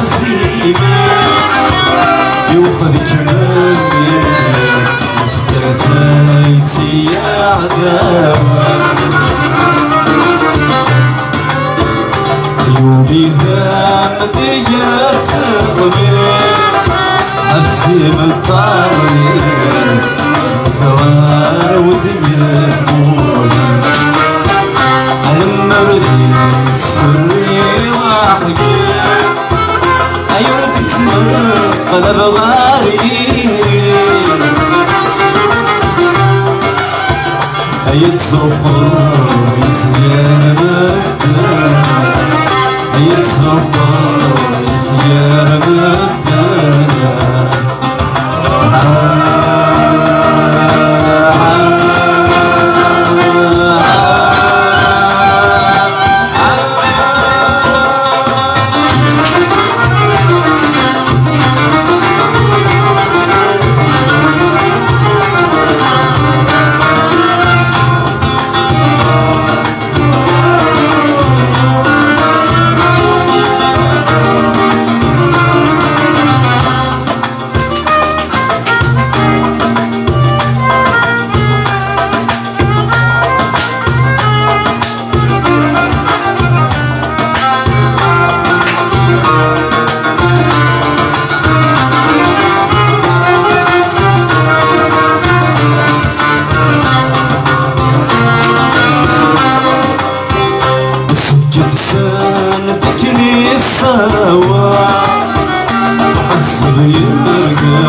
حزيني يوخذك مني افتتيتي يا عداوة عيوبي ذنبيات ضمير نفسي بالطريق توار ودمير قولي أنا مردي سري وحقي أيوة تسمر قلب غريب أيد صفر يسير مدى أيد صفر يسير مدى سندكني السوا وحسب يلقى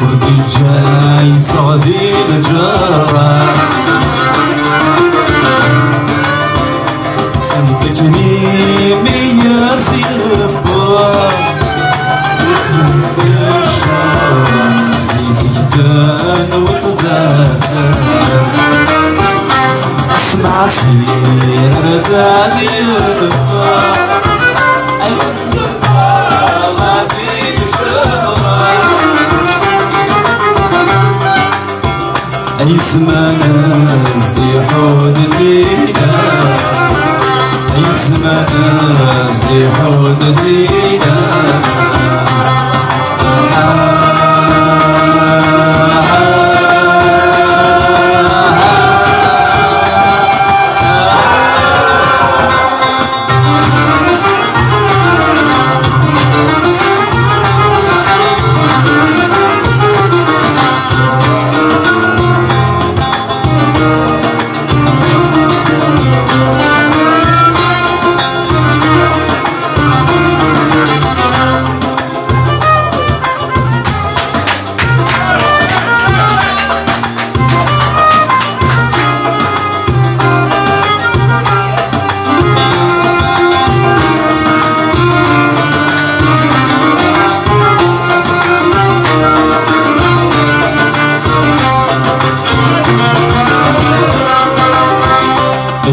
ورقي جاي صعدي الجرح سندكني مية سيبا زي زيدان وتداسر اسمع سيرة هذه الرفاق أيوة الرفاق ما فيك شغل أي زمان زي حود زي ناس أي زمان زي حود زي ناس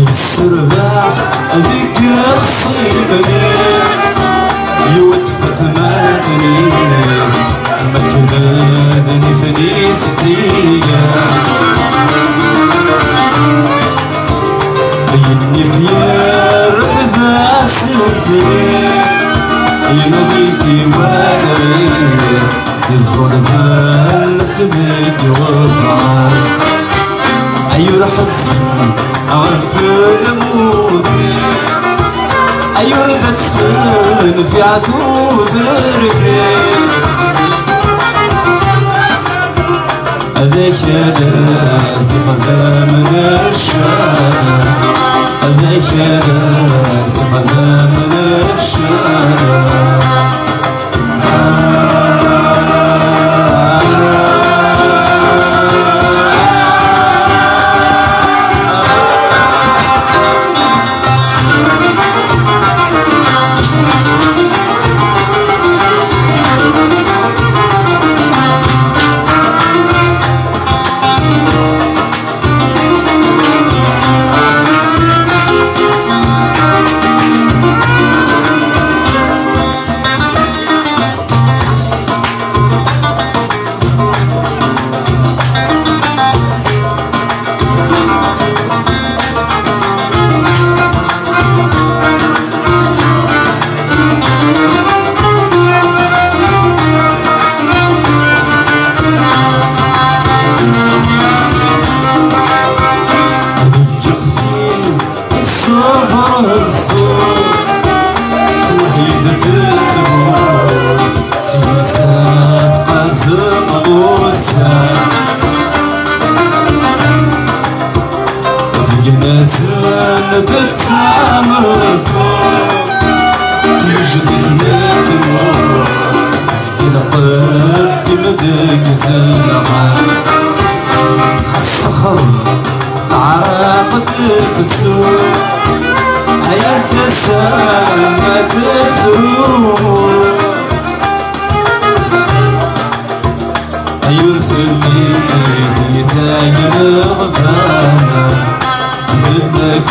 السرباع ذيك خصيبني يوثق ما تنيس ما كنادني فنيستيا بيني فيار ذا سلفي يناديتي ونريس الظلم سمك وطعم أيو رحزن عرف الموت أيو ردت سن في عتوب الرجال أذاك لازم من الشارع أذاك لازم من الشارع سما تسرور يثني تاج الغفانا بدك